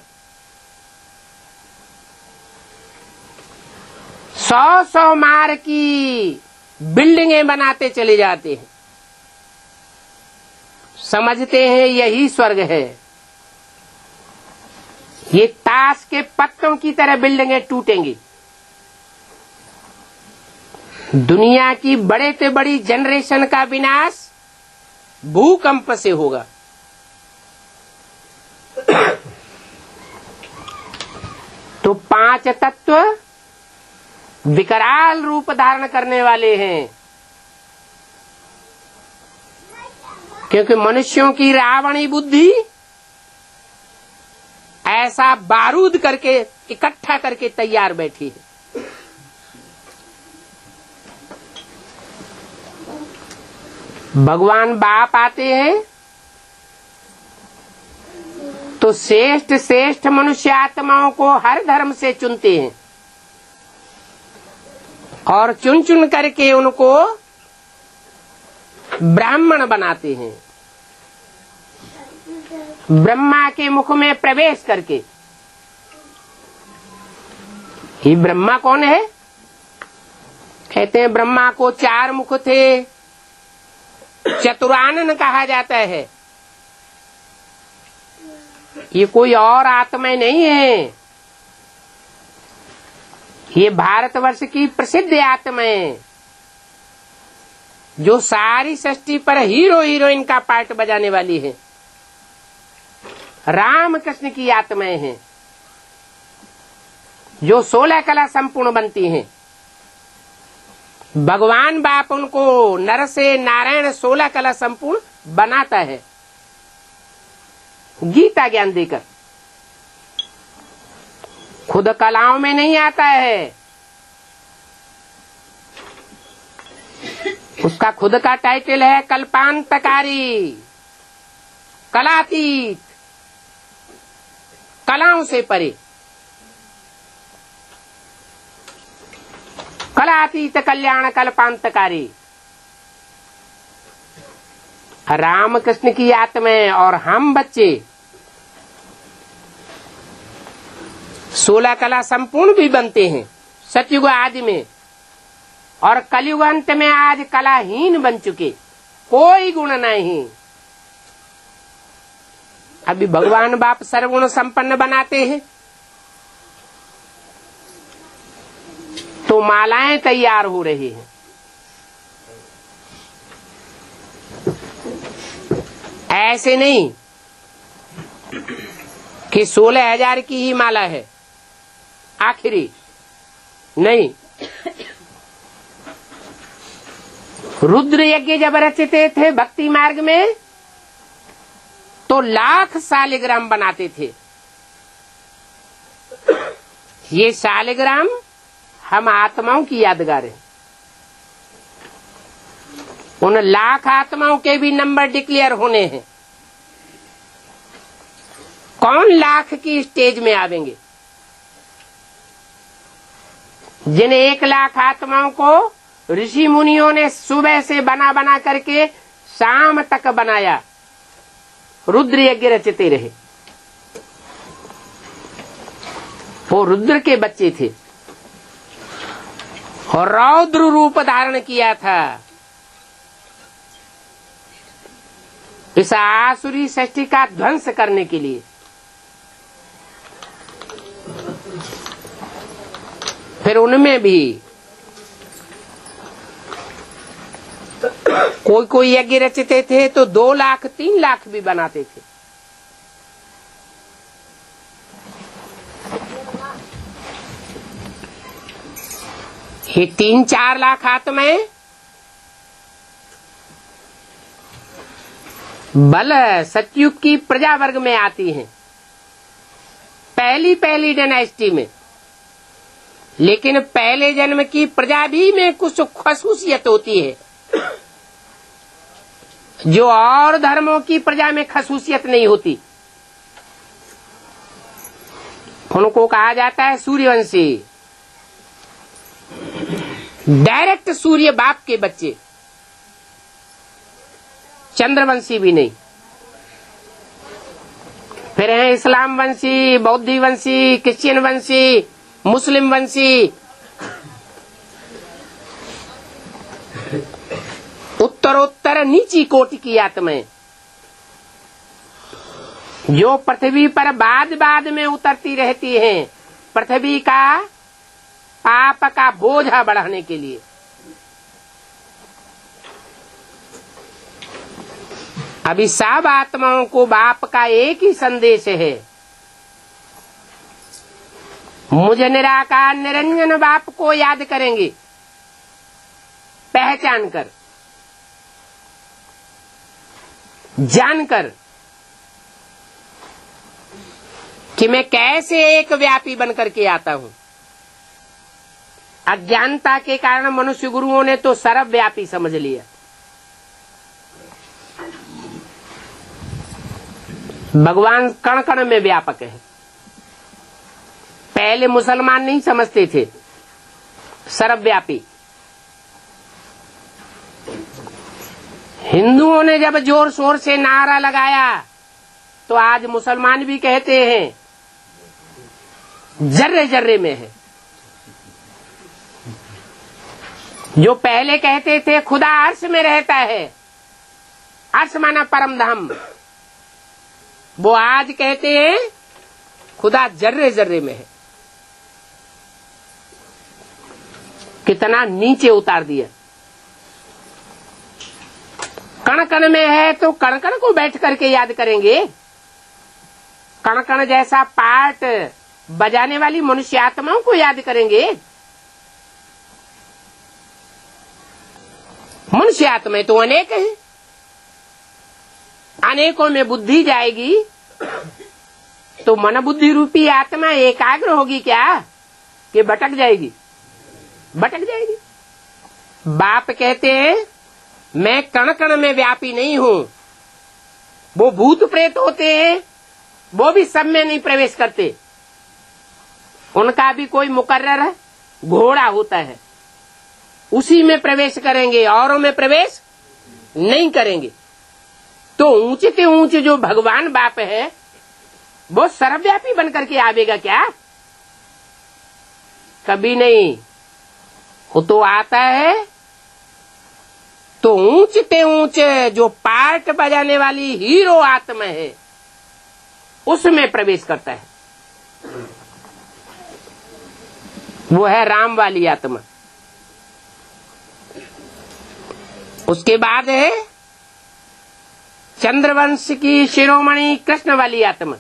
Speaker 1: 100 मार की बिल्डिंगें बनाते चले जाते हैं। समझते हैं यही स्वर्ग है। ये ताश के पत्तों की तरह बिल्डिंगें टूटेंगी। दुनिया की बड़े से बड़ी जनरेशन का विनाश भूकंप से होगा। तो 5 तत्व विकराल रूप धारण करने वाले हैं, क्योंकि मनुष्यों की रावणी बुद्धि ऐसा बारूद करके इकट्ठा करके तैयार बैठी है। भगवान बाप आते हैं तो श्रेष्ठ श्रेष्ठ मनुष्य आत्माओं को हर धर्म से चुनते हैं और चुन चुन करके उनको ब्राह्मण बनाते हैं। ब्रह्मा के मुख में प्रवेश करके। ये ब्रह्मा कौन है? कहते हैं ब्रह्मा को 4 मुख थे, चतुरानन कहा जाता है। ये कोई और आत्मा नहीं है, ये भारतवर्ष की प्रसिद्ध आत्मा है जो सारी सृष्टि पर हीरो हीरोइन का पार्ट बजाने वाली है। राम कृष्ण की आत्माएं हैं जो 16 कला संपूर्ण बनती हैं। भगवान बाप उनको नर से नारायण 16 कला संपूर्ण बनाता है गीता ज्ञान देकर। खुद कलाओं में नहीं आता है, उसका खुद का टाइटल है कल्पांतकारी, कलातीत, कलाओं से परे, कलातीत कल्याण कल्पांतकारी। राम कृष्ण की आत्माएं और हम बच्चे 16 कला संपूर्ण भी बनते हैं सतयुग आदि में, और कलयुग अंत में आज कलाहीन बन चुके, कोई गुण नहीं। अभी भगवान बाप सर्वगुण संपन्न बनाते हैं तो मालाएं तैयार हो रही हैं। ऐसे नहीं कि 16,000 की ही माला है आखिरी, नहीं। रुद्र यज्ञ जब रचते थे भक्ति मार्ग में तो लाख शालिग्राम बनाते थे। ये शालिग्राम हम आत्माओं की यादगार है। उन लाख आत्माओं के भी नंबर डिक्लेयर होने हैं। कौन लाख की स्टेज में आवेंगे? जिन 1 लाख आत्माओं को ऋषि मुनियों ने सुबह से बना बना करके शाम तक बनाया, रुद्र यज्ञ रचते रहे। वो रुद्र के बच्चे थे और रौद्र रूप धारण किया था। इस आसुरी सृष्टि का ध्वंस करने के लिए। फिर उनमें भी कोई कोई यज्ञ रचते थे तो 2 लाख 3 लाख भी बनाते थे। ये 3-4 लाख आत्माएं बल सतयुग की प्रजा वर्ग में आती हैं, पहली डायनेस्टी में। लेकिन पहले जन्म की प्रजा भी में कुछ खसूसियत होती है जो और धर्मों की प्रजा में खसूसियत नहीं होती। उनको कहा जाता है सूर्यवंशी, डायरेक्ट सूर्य बाप के बच्चे, चंद्रवंशी भी नहीं। फिर हैं इस्लाम वंशी, बौद्धी वंशी, क्रिश्चियन वंशी, मुस्लिम वंशी, उत्तरोत्तर नीची कोटि की आत्माएं जो पृथ्वी पर बाद में उतरती रहती हैं, पृथ्वी का पाप का बोझा बढ़ाने के लिए। अभी सब आत्माओं को बाप का एक ही संदेश है, मुझे निराकार निरंजन बाप को याद करेंगे, पहचान कर, जानकर कि मैं कैसे एक व्यापी बनकर के आता हूं। अज्ञानता के कारण मनुष्य गुरुओं ने तो सर्वव्यापी समझ लिया। भगवान कण कण में व्यापक है। पहले मुसलमान नहीं समझते थे सर्वव्यापी। हिंदुओं ने जब जोर शोर से नारा लगाया तो आज मुसलमान भी कहते हैं जर्रे जर्रे में है। जो पहले कहते थे खुदा अर्श में रहता है, अर्श माना परम धाम, वो आज कहते हैं खुदा जर्रे जर्रे में है। कितना नीचे उतार दिया। कण कण में है तो कण कण को बैठ करके याद करेंगे। कण कण जैसा पार्ट बजाने वाली मनुष्य आत्माओं को याद करेंगे। मनुष्य आत्माएं तो अनेक हैं, अनेकों में बुद्धि जाएगी तो मन बुद्धि रूपी आत्मा एकाग्र होगी क्या कि भटक जाएगी? भटक जाएगी। बाप कहते हैं मैं कण कण में व्यापी नहीं हूं। वो भूत प्रेत होते हैं, वो भी सब में नहीं प्रवेश करते। उनका भी कोई मुकर्रर घोड़ा होता है, उसी में प्रवेश करेंगे, औरों में प्रवेश नहीं करेंगे। तो ऊंचे से ऊंचे जो भगवान बाप है वो सर्वव्यापी बनकर के आवेगा क्या? कभी नहीं। वो तो आता है तो ऊंचे ऊंचे जो पार्ट बजाने वाली हीरो आत्मा है उसमें प्रवेश करता है। वो है राम वाली आत्मा। उसके बाद है चंद्रवंश की शिरोमणि कृष्ण वाली आत्मा।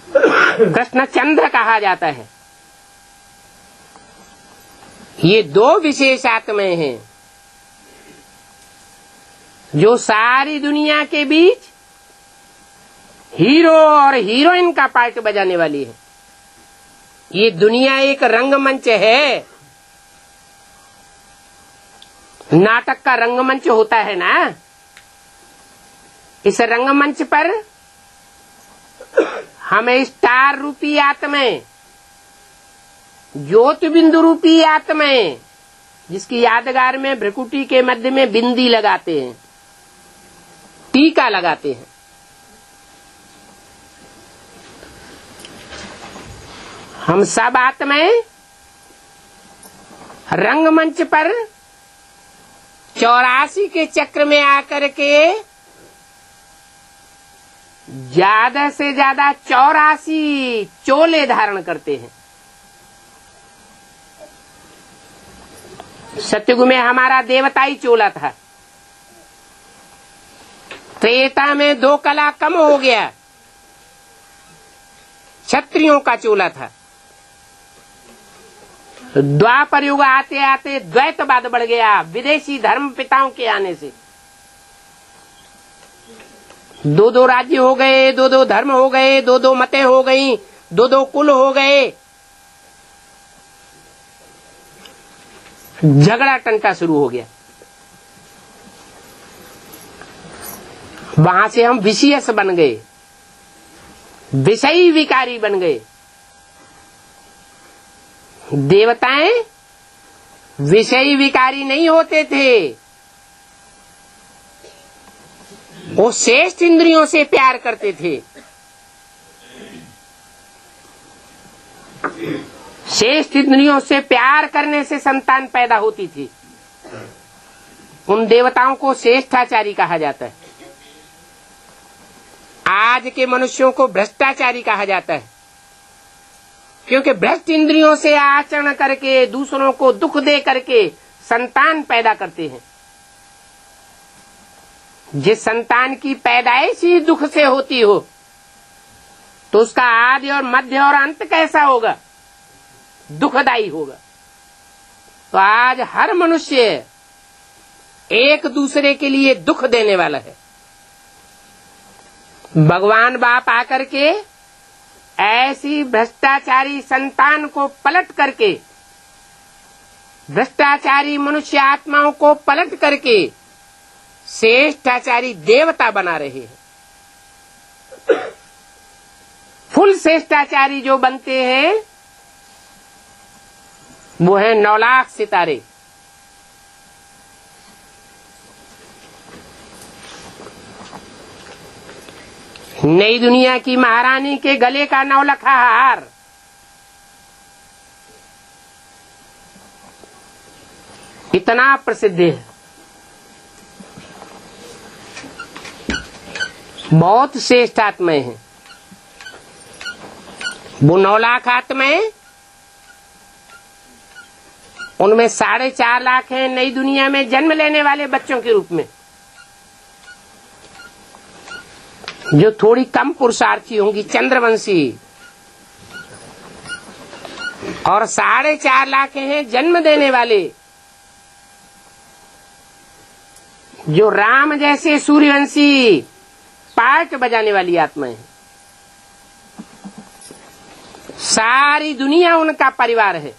Speaker 1: कृष्ण चंद्र कहा जाता है। ये दो विशेष आत्माएं हैं जो सारी दुनिया के बीच हीरो और हीरोइन का पार्ट बजाने वाली है। ये दुनिया एक रंगमंच है। नाटक का रंगमंच होता है ना, इस रंगमंच पर हमें स्टार रूपी आत्माएं, ज्योति बिंदु रूपी आत्माएं, जिसकी यादगार में भ्रिकुटी के मध्य में बिंदी लगाते हैं, टीका लगाते हैं। हम सब आत्माएं रंगमंच पर 84 के चक्र में आकर के ज्यादा से ज्यादा 84 चोले धारण करते हैं। सतयुग में हमारा देवताई चोला था। त्रेता में 2 कला कम हो गया, क्षत्रियों का चोला था। द्वापर युग आते आते द्वैतवाद बढ़ गया, विदेशी धर्म पिताओं के आने से। 2-2 राज्य हो गए, 2-2 धर्म हो गए, 2-2 मतें हो गई, 2-2 कुल हो गए। झगड़ा टंटा शुरू हो गया। वहां से हम विषयस बन गए, विषयी विकारी बन गए। देवताएं विषयी विकारी नहीं होते थे, वो श्रेष्ठ इंद्रियों से प्यार करते थे। श्रेष्ठ इंद्रियों से प्यार करने से संतान पैदा होती थी। उन देवताओं को श्रेष्ठाचारी कहा जाता है। आज के मनुष्यों को भ्रष्टाचारी कहा जाता है, क्योंकि भ्रष्ट इंद्रियों से आचरण करके दूसरों को दुख दे करके संतान पैदा करते हैं। जिस संतान की पैदाइश ही दुख से होती हो तो उसका आदि और मध्य और अंत कैसा होगा? दुखदायी होगा। तो आज हर मनुष्य एक दूसरे के लिए दुख देने वाला है। भगवान बाप आकर के ऐसी भ्रष्टाचारी संतान को पलट करके, भ्रष्टाचारी मनुष्य आत्माओं को पलट करके श्रेष्ठाचारी देवता बना रहे हैं। फुल श्रेष्ठाचारी जो बनते हैं वो है 9 लाख सितारे। नई दुनिया की महारानी के गले का 9 लखा हार, इतना प्रसिद्ध है। बहुत श्रेष्ठ आत्माएं हैं वो 9 लाख आत्माएं। उनमें 4.5 लाख हैं नई दुनिया में जन्म लेने वाले बच्चों के रूप में, जो थोड़ी कम पुरुषार्थी होंगी, चंद्रवंशी। और 4.5 लाख हैं जन्म देने वाले, जो राम जैसे सूर्यवंशी पार्ट बजाने वाली आत्माएं। सारी दुनिया उनका परिवार है।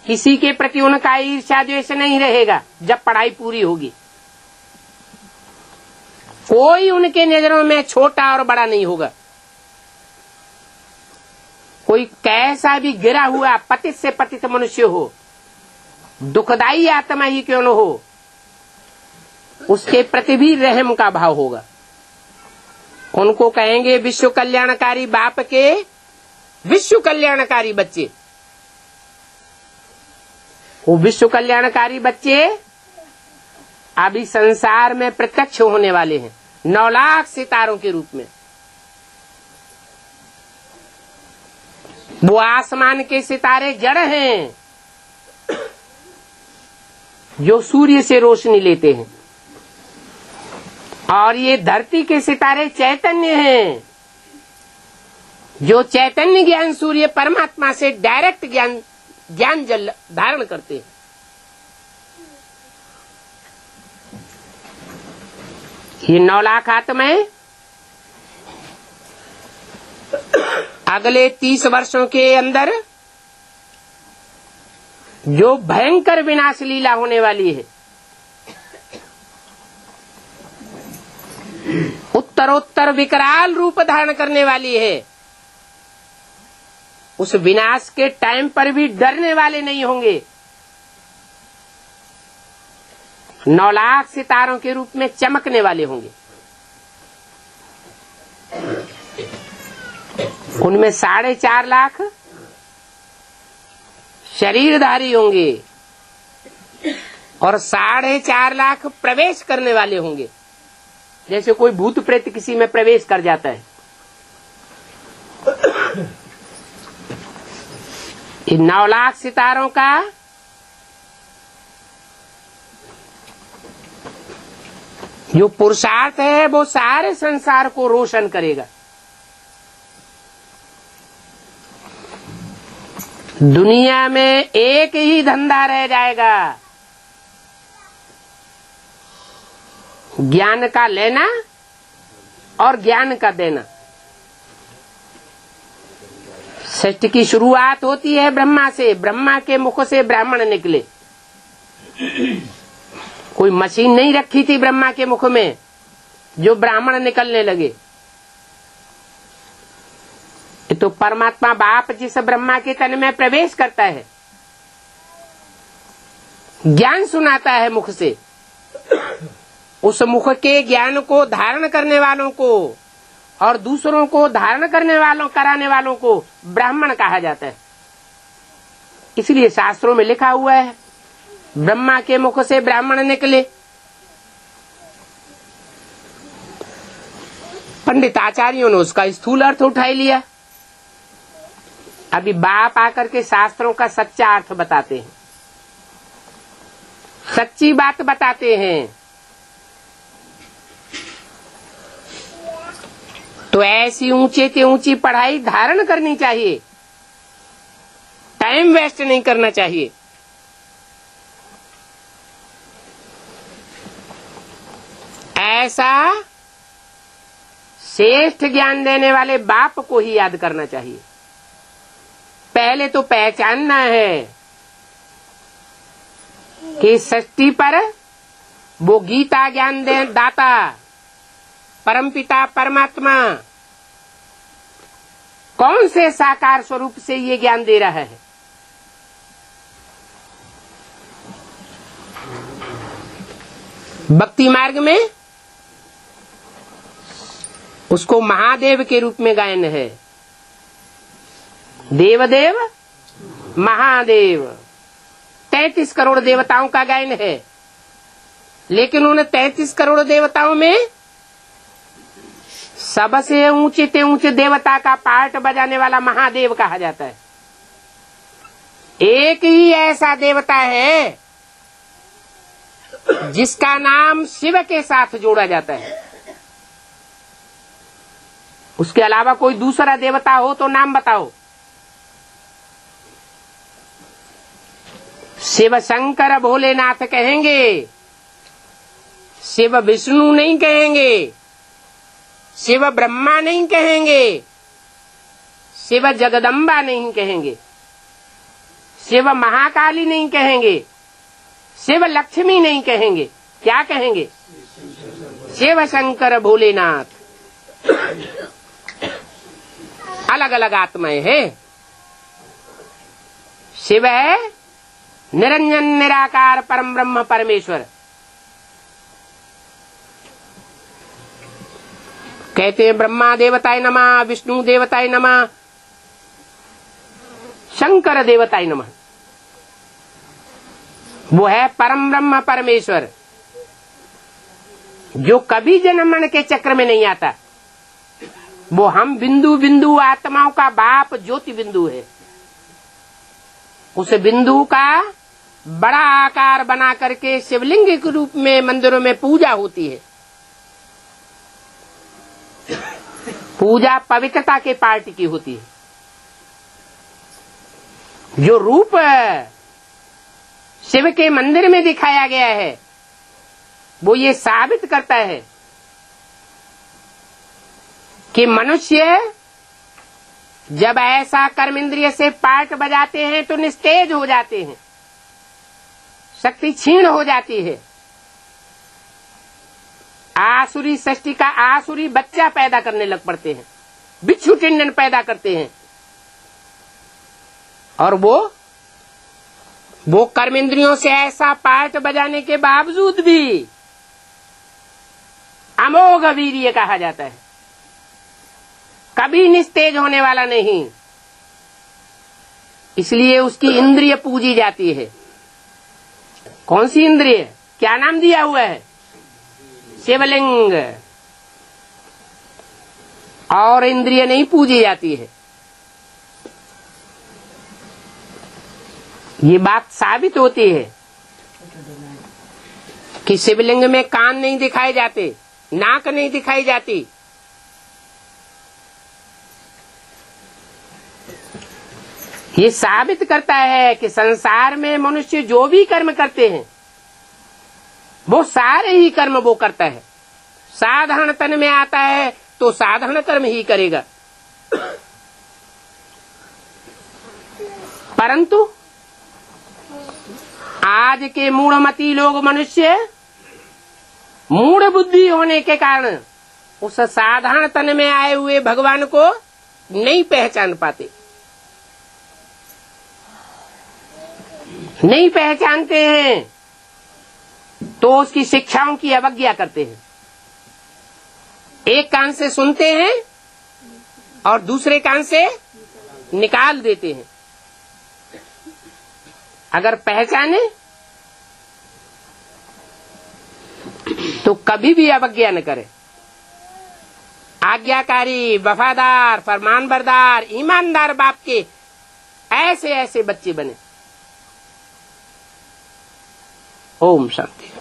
Speaker 1: किसी के प्रति उनका ईर्ष्या द्वेष नहीं रहेगा जब पढ़ाई पूरी होगी। कोई उनके नजरों में छोटा और बड़ा नहीं होगा। कोई कैसा भी गिरा हुआ पतित से पतित मनुष्य हो, दुखदाई आत्मा ही क्यों न हो, उसके प्रति भी रहम का भाव होगा। उनको कहेंगे विश्व कल्याणकारी बाप के विश्व कल्याणकारी बच्चे। वो विश्व कल्याणकारी बच्चे अभी संसार में प्रत्यक्ष होने वाले हैं 9 लाख सितारों के रूप में। वो आसमान के सितारे जड़ हैं जो सूर्य से रोशनी लेते हैं, और ये धरती के सितारे चैतन्य हैं जो चैतन्य ज्ञान सूर्य परमात्मा से डायरेक्ट ज्ञान जल धारण करते हैं। ये 9 लाख आत्माएं अगले 30 वर्षों के अंदर जो भयंकर विनाश लीला होने वाली है, उत्तरोत्तर विकराल रूप धारण करने वाली है, उस विनाश के टाइम पर भी डरने वाले नहीं होंगे। 9 लाख सितारों के रूप में चमकने वाले होंगे। उनमें 4.5 लाख शरीरधारी होंगे और 4.5 लाख प्रवेश करने वाले होंगे। जैसे कोई भूत प्रेत किसी में प्रवेश कर जाता है, इन 9 लाख सितारों का जो पुरुषार्थ है वो सारे संसार को रोशन करेगा। दुनिया में एक ही धंधा रह जाएगा, ज्ञान का लेना और ज्ञान का देना। सृष्टि की शुरुआत होती है ब्रह्मा से, ब्रह्मा के मुख से ब्राह्मण निकले। कोई मशीन नहीं रखी थी ब्रह्मा के मुख में जो ब्राह्मण निकलने लगे। तो परमात्मा बाप जिस ब्रह्मा के तन में प्रवेश करता है, ज्ञान सुनाता है मुख से, उस मुख के ज्ञान को धारण करने वालों को और दूसरों को धारण करने वालों कराने वालों को ब्राह्मण कहा जाता है। इसलिए शास्त्रों में लिखा हुआ है ब्रह्मा के मुख से ब्राह्मण निकले। पंडित आचार्यों ने उसका स्थूल अर्थ उठा लिया। अभी बाप आकर के शास्त्रों का सच्चा अर्थ बताते हैं, सच्ची बात बताते हैं। तो ऐसी ऊंचे से ऊंची पढ़ाई धारण करनी चाहिए, टाइम वेस्ट नहीं करना चाहिए। ऐसा श्रेष्ठ ज्ञान देने वाले बाप को ही याद करना चाहिए। पहले तो पहचानना है कि सृष्टि पर वो गीता ज्ञान दाता परमपिता परमात्मा कौन से साकार स्वरूप से ये ज्ञान दे रहा है। भक्ति मार्ग में उसको महादेव के रूप में गायन है। देवदेव महादेव 33 करोड़ देवताओं का गायन है, लेकिन उन 33 करोड़ देवताओं में सबसे ऊंचे से ऊंचे देवता का पार्ट बजाने वाला महादेव कहा जाता है। एक ही ऐसा देवता है जिसका नाम शिव के साथ जोड़ा जाता है। उसके अलावा कोई दूसरा देवता हो तो नाम बताओ। शिव शंकर भोलेनाथ कहेंगे, शिव विष्णु नहीं कहेंगे, शिव ब्रह्मा नहीं कहेंगे, शिव जगदम्बा नहीं कहेंगे, शिव महाकाली नहीं कहेंगे, शिव लक्ष्मी नहीं कहेंगे। क्या कहेंगे? शिव शंकर भोलेनाथ। अलग अलग आत्माएं हैं। शिव है निरंजन निराकार परम ब्रह्म परमेश्वर, कहते हैं ब्रह्मा देवताय नमः, विष्णु देवताय नमः, शंकर देवताय नमः। वो है परम ब्रह्म परमेश्वर, जो कभी जन्म मरण के चक्र में नहीं आता। वो हम बिंदु बिंदु आत्माओं का बाप ज्योति बिंदु है। उस बिंदु का बड़ा आकार बना करके शिवलिंग के रूप में मंदिरों में पूजा होती है। पूजा पवित्रता के पार्ट की होती है। जो रूप शिव के मंदिर में दिखाया गया है, वो ये साबित करता है कि मनुष्य जब ऐसा कर्म इंद्रिय से पार्ट बजाते हैं तो निस्तेज हो जाते हैं, शक्ति क्षीण हो जाती है। आसुरी सृष्टि का आसुरी बच्चा पैदा करने लग पड़ते हैं, बिच्छू टिंडन पैदा करते हैं। और वो कर्म इंद्रियों से ऐसा पार्ट बजाने के बावजूद भी अमोघ वीर्य कहा जाता है, कभी निस्तेज होने वाला नहीं। इसलिए उसकी इंद्रिय पूजी जाती है। कौन सी इंद्रिय, क्या नाम दिया हुआ है? शिवलिंग। और इंद्रिय नहीं पूजी जाती है। ये बात साबित होती है कि शिवलिंग में कान नहीं दिखाए जाते, नाक नहीं दिखाई जाती। ये साबित करता है कि संसार में मनुष्य जो भी कर्म करते हैं, वो सारे ही कर्म वो करता है। साधारण तन में आता है तो साधारण कर्म ही करेगा। परंतु आज के मूढ़मती लोग मनुष्य मूढ़ बुद्धि होने के कारण उस साधारण तन में आए हुए भगवान को नहीं पहचान पाते, नहीं पहचानते हैं, तो उसकी शिक्षाओं की अवज्ञा करते हैं। एक कान से सुनते हैं और दूसरे कान से निकाल देते हैं। अगर पहचाने तो कभी भी अवज्ञा न करे। आज्ञाकारी, वफादार, फरमानबरदार, ईमानदार बाप के ऐसे ऐसे बच्चे बने। ओम शांति।